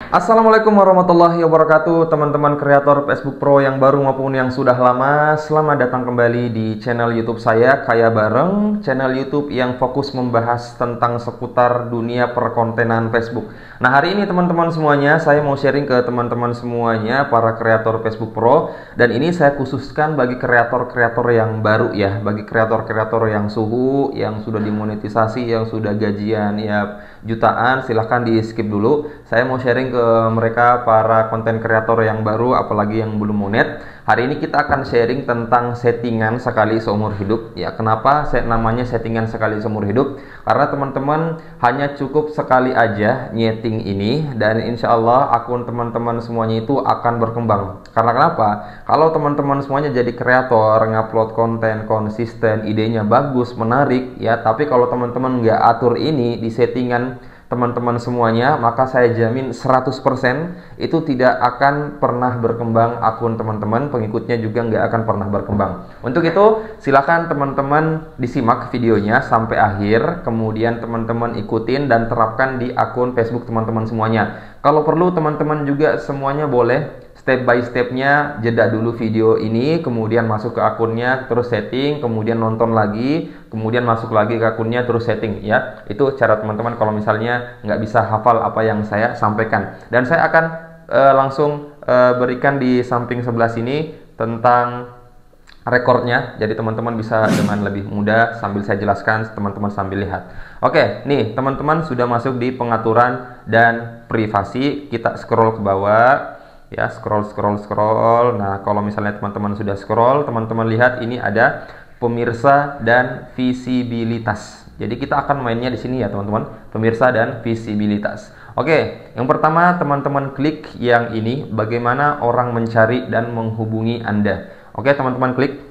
Assalamualaikum warahmatullahi wabarakatuh, teman-teman kreator Facebook Pro yang baru maupun yang sudah lama. Selamat datang kembali di channel YouTube saya, Kaya Bareng, channel YouTube yang fokus membahas tentang seputar dunia perkontenan Facebook. Nah, hari ini teman-teman semuanya, saya mau sharing ke teman-teman semuanya, para kreator Facebook Pro, dan ini saya khususkan bagi kreator-kreator yang baru ya, bagi kreator-kreator yang suhu, yang sudah dimonetisasi, yang sudah gajian ya jutaan, silahkan di skip dulu. Saya mau sharing ke mereka para konten kreator yang baru, apalagi yang belum monet. Hari ini kita akan sharing tentang settingan sekali seumur hidup ya. Kenapa namanya settingan sekali seumur hidup? Karena teman-teman hanya cukup sekali aja nyeting ini, dan insya Allah akun teman-teman semuanya itu akan berkembang. Karena kenapa? Kalau teman-teman semuanya jadi kreator, ngupload konten konsisten, idenya bagus, menarik ya, tapi kalau teman-teman nggak atur ini di settingan teman-teman semuanya, maka saya jamin 100% itu tidak akan pernah berkembang akun teman-teman, pengikutnya juga nggak akan pernah berkembang. Untuk itu silakan teman-teman disimak videonya sampai akhir, kemudian teman-teman ikutin dan terapkan di akun Facebook teman-teman semuanya. Kalau perlu teman-teman juga semuanya boleh step by stepnya jeda dulu video ini, kemudian masuk ke akunnya, terus setting, kemudian nonton lagi, kemudian masuk lagi ke akunnya, terus setting ya. Itu cara teman-teman kalau misalnya nggak bisa hafal apa yang saya sampaikan. Dan saya akan langsung berikan di samping sebelah sini tentang rekornya, jadi teman-teman bisa dengan lebih mudah sambil saya jelaskan, teman-teman sambil lihat. Oke, nih teman-teman sudah masuk di pengaturan dan privasi. Kita scroll ke bawah ya, scroll. Nah, kalau misalnya teman-teman sudah scroll, teman-teman lihat ini ada pemirsa dan visibilitas. Jadi kita akan mainnya di sini ya teman-teman, pemirsa dan visibilitas. Oke, yang pertama teman-teman klik yang ini, bagaimana orang mencari dan menghubungi Anda. Oke, teman-teman klik.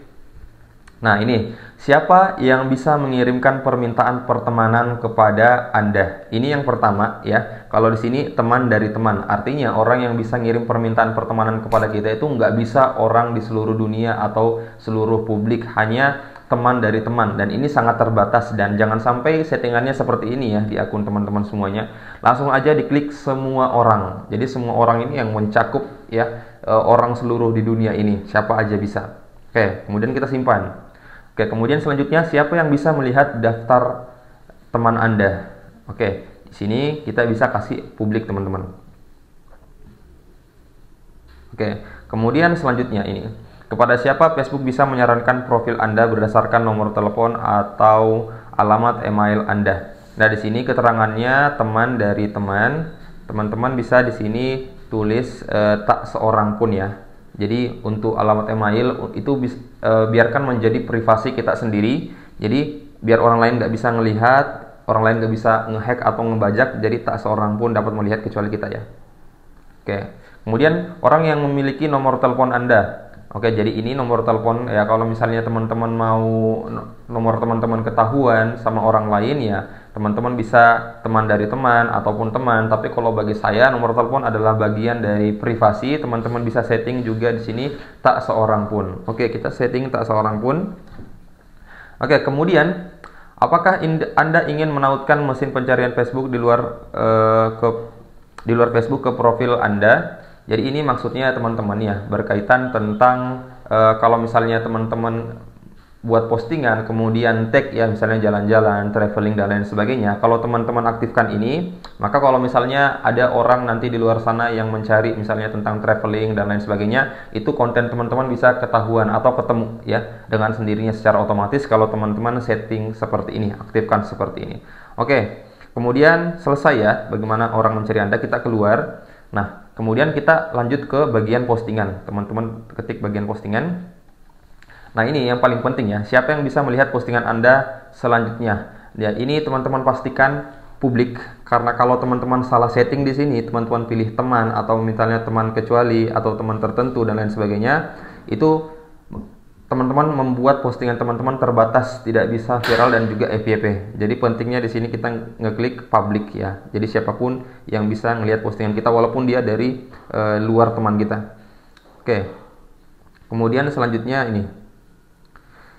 Nah, ini siapa yang bisa mengirimkan permintaan pertemanan kepada Anda. Ini yang pertama ya. Kalau di sini teman dari teman, artinya orang yang bisa ngirim permintaan pertemanan kepada kita itu nggak bisa orang di seluruh dunia atau seluruh publik, hanya teman dari teman, dan ini sangat terbatas. Dan jangan sampai settingannya seperti ini ya di akun teman-teman semuanya. Langsung aja diklik semua orang. Jadi semua orang ini yang mencakup ya orang seluruh di dunia ini, siapa aja bisa. Oke, kemudian kita simpan. Oke, kemudian selanjutnya siapa yang bisa melihat daftar teman Anda. Oke, di sini kita bisa kasih publik teman-teman. Oke, kemudian selanjutnya ini, kepada siapa Facebook bisa menyarankan profil Anda berdasarkan nomor telepon atau alamat email Anda. Nah, di sini keterangannya teman dari teman. Teman-teman bisa di sini tulis tak seorang pun ya. Jadi untuk alamat email itu biarkan menjadi privasi kita sendiri. Jadi biar orang lain nggak bisa ngelihat, orang lain nggak bisa ngehack atau ngebajak. Jadi tak seorang pun dapat melihat kecuali kita ya. Oke. Kemudian orang yang memiliki nomor telepon Anda. Oke, jadi ini nomor telepon ya, kalau misalnya teman-teman mau nomor teman-teman ketahuan sama orang lain ya, teman-teman bisa teman dari teman ataupun teman. Tapi kalau bagi saya nomor telepon adalah bagian dari privasi. Teman-teman bisa setting juga di sini tak seorang pun. Oke, kita setting tak seorang pun. Oke, kemudian apakah Anda ingin menautkan mesin pencarian Facebook di luar Facebook ke profil Anda? Jadi ini maksudnya teman-teman ya, berkaitan tentang kalau misalnya teman-teman buat postingan kemudian tag ya, misalnya jalan-jalan, traveling dan lain sebagainya. Kalau teman-teman aktifkan ini, maka kalau misalnya ada orang nanti di luar sana yang mencari misalnya tentang traveling dan lain sebagainya, itu konten teman-teman bisa ketahuan atau ketemu ya dengan sendirinya secara otomatis kalau teman-teman setting seperti ini, aktifkan seperti ini. Oke, kemudian selesai ya bagaimana orang mencari Anda, kita keluar. Nah, kemudian kita lanjut ke bagian postingan. Teman-teman ketik bagian postingan. Nah, ini yang paling penting ya. Siapa yang bisa melihat postingan Anda selanjutnya? Ya, ini teman-teman pastikan publik, karena kalau teman-teman salah setting di sini, teman-teman pilih teman atau misalnya teman kecuali atau teman tertentu dan lain sebagainya, itu teman-teman membuat postingan teman-teman terbatas, tidak bisa viral dan juga FYP. Jadi pentingnya di sini kita ngeklik public ya. Jadi siapapun yang bisa ngelihat postingan kita walaupun dia dari luar teman kita. Oke. Kemudian selanjutnya ini.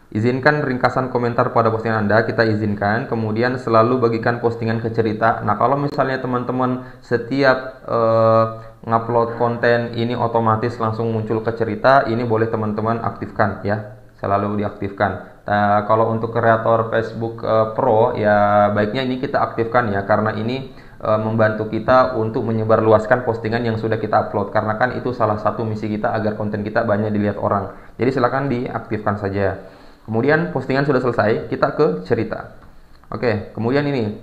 Izinkan ringkasan komentar pada postingan Anda, kita izinkan. Kemudian selalu bagikan postingan ke cerita. Nah, kalau misalnya teman-teman setiap ngupload konten ini otomatis langsung muncul ke cerita, ini boleh teman-teman aktifkan ya, selalu diaktifkan. Nah, kalau untuk kreator Facebook Pro ya baiknya ini kita aktifkan ya, karena ini membantu kita untuk menyebarluaskan postingan yang sudah kita upload, karena kan itu salah satu misi kita agar konten kita banyak dilihat orang. Jadi silakan diaktifkan saja. Kemudian postingan sudah selesai, kita ke cerita. Oke, kemudian ini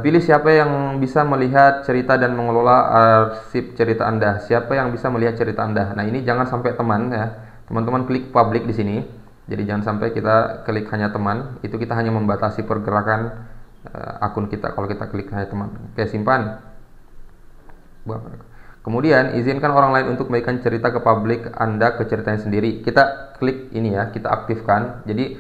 pilih siapa yang bisa melihat cerita dan mengelola arsip cerita Anda. Siapa yang bisa melihat cerita Anda? Nah, ini jangan sampai teman ya. Teman-teman klik public di sini. Jadi jangan sampai kita klik hanya teman. Itu kita hanya membatasi pergerakan akun kita kalau kita klik hanya teman. Oke, simpan. Kemudian izinkan orang lain untuk membagikan cerita ke publik Anda ke ceritanya sendiri. Kita klik ini ya, kita aktifkan. Jadi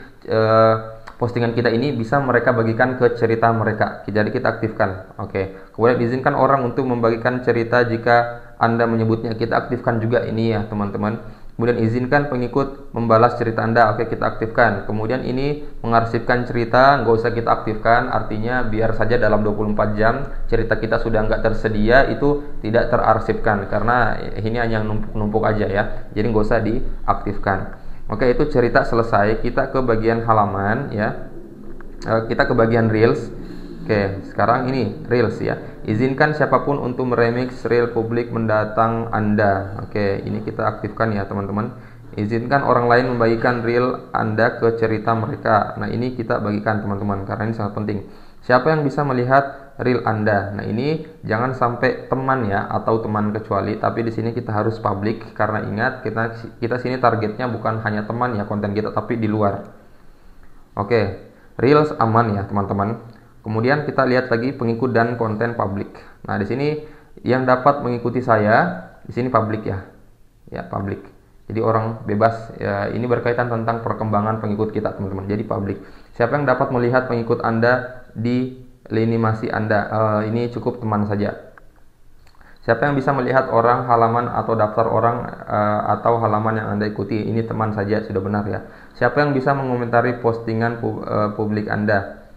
postingan kita ini bisa mereka bagikan ke cerita mereka. Jadi kita aktifkan. Oke. Kemudian izinkan orang untuk membagikan cerita jika Anda menyebutnya. Kita aktifkan juga ini ya, teman-teman. Kemudian izinkan pengikut membalas cerita Anda. Oke, kita aktifkan. Kemudian ini mengarsipkan cerita, nggak usah kita aktifkan. Artinya biar saja dalam 24 jam cerita kita sudah nggak tersedia, itu tidak terarsipkan. Karena ini hanya numpuk-numpuk aja ya. Jadi nggak usah diaktifkan. Oke, itu cerita selesai. Kita ke bagian halaman ya. Kita ke bagian Reels. Oke, sekarang ini Reels ya. Izinkan siapapun untuk meremix reel publik mendatang Anda. Oke, ini kita aktifkan ya teman-teman. Izinkan orang lain membagikan reel Anda ke cerita mereka. Nah, ini kita bagikan teman-teman karena ini sangat penting. Siapa yang bisa melihat reel Anda? Nah, ini jangan sampai teman ya atau teman kecuali, tapi di sini kita harus public karena ingat kita sini targetnya bukan hanya teman ya konten kita, tapi di luar. Oke, Reels aman ya teman-teman. Kemudian kita lihat lagi pengikut dan konten publik. Nah, di sini yang dapat mengikuti saya di sini publik ya. Ya, publik. Jadi orang bebas ya, ini berkaitan tentang perkembangan pengikut kita, teman-teman. Jadi publik. Siapa yang dapat melihat pengikut Anda di lini masa Anda? Ini cukup teman saja. Siapa yang bisa melihat orang, halaman atau daftar orang atau halaman yang Anda ikuti? Ini teman saja, sudah benar ya. Siapa yang bisa mengomentari postingan publik Anda?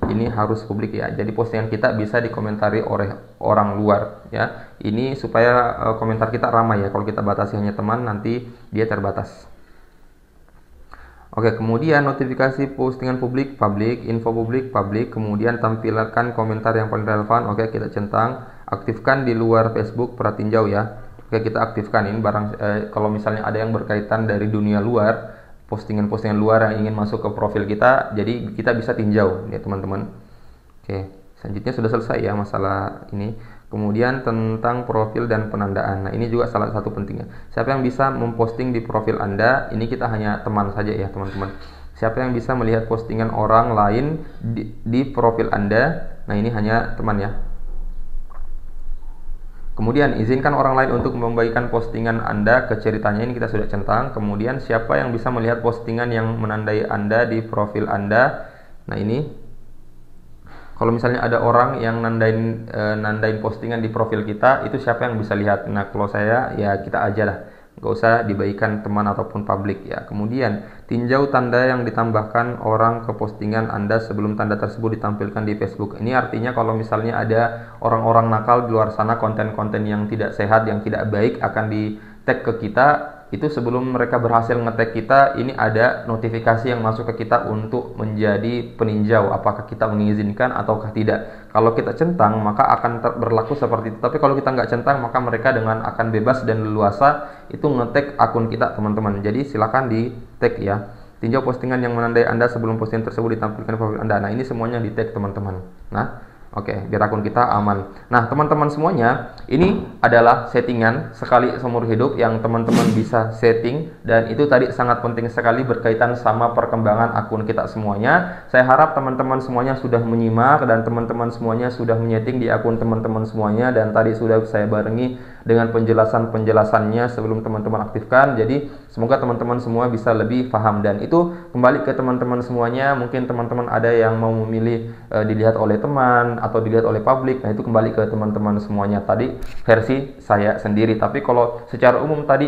Ini harus publik ya. Jadi postingan kita bisa dikomentari oleh orang luar ya. Ini supaya komentar kita ramai ya. Kalau kita batasi hanya teman, nanti dia terbatas. Oke, kemudian notifikasi postingan publik, info publik, kemudian tampilkan komentar yang paling relevan. Oke, kita centang, aktifkan di luar Facebook, perhatiin ya. Oke, kita aktifkan ini kalau misalnya ada yang berkaitan dari dunia luar, postingan-postingan luar yang ingin masuk ke profil kita, jadi kita bisa tinjau ya teman-teman. Oke, selanjutnya sudah selesai ya masalah ini. Kemudian tentang profil dan penandaan. Nah, ini juga salah satu pentingnya. Siapa yang bisa memposting di profil Anda? Ini kita hanya teman saja ya teman-teman. Siapa yang bisa melihat postingan orang lain di profil Anda? Nah, ini hanya teman ya. Kemudian izinkan orang lain untuk membagikan postingan Anda ke ceritanya, ini kita sudah centang. Kemudian siapa yang bisa melihat postingan yang menandai Anda di profil Anda? Nah, ini kalau misalnya ada orang yang nandain postingan di profil kita, itu siapa yang bisa lihat? Nah, kalau saya ya kita aja lah, nggak usah dibagikan teman ataupun publik ya. Kemudian tinjau tanda yang ditambahkan orang ke postingan Anda sebelum tanda tersebut ditampilkan di Facebook. Ini artinya kalau misalnya ada orang-orang nakal di luar sana, konten-konten yang tidak sehat, yang tidak baik akan di tag ke kita, itu sebelum mereka berhasil nge-tag kita, ini ada notifikasi yang masuk ke kita untuk menjadi peninjau apakah kita mengizinkan ataukah tidak. Kalau kita centang maka akan berlaku seperti itu, tapi kalau kita nggak centang maka mereka dengan akan bebas dan leluasa itu nge-tag akun kita teman-teman. Jadi silakan di tag ya. Tinjau postingan yang menandai Anda sebelum postingan tersebut ditampilkan di profil Anda. Nah, ini semuanya di tag teman-teman. Nah, oke, biar akun kita aman. Nah, teman-teman semuanya, ini adalah settingan sekali seumur hidup yang teman-teman bisa setting, dan itu tadi sangat penting sekali berkaitan sama perkembangan akun kita semuanya. Saya harap teman-teman semuanya sudah menyimak dan teman-teman semuanya sudah menyeting di akun teman-teman semuanya, dan tadi sudah saya barengi dengan penjelasan-penjelasannya sebelum teman-teman aktifkan. Jadi semoga teman-teman semua bisa lebih paham, dan itu kembali ke teman-teman semuanya. Mungkin teman-teman ada yang mau memilih dilihat oleh teman atau dilihat oleh publik. Nah, itu kembali ke teman-teman semuanya. Tadi versi saya sendiri, tapi kalau secara umum tadi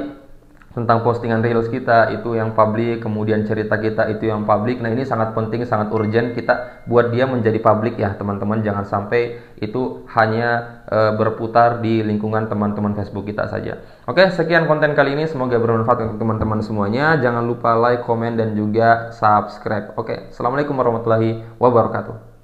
tentang postingan reels kita itu yang publik, kemudian cerita kita itu yang publik. Nah, ini sangat penting, sangat urgent kita buat dia menjadi publik ya teman-teman. Jangan sampai itu hanya berputar di lingkungan teman-teman Facebook kita saja. Oke, sekian konten kali ini, semoga bermanfaat untuk teman-teman semuanya. Jangan lupa like, komen, dan juga subscribe. Oke, assalamualaikum warahmatullahi wabarakatuh.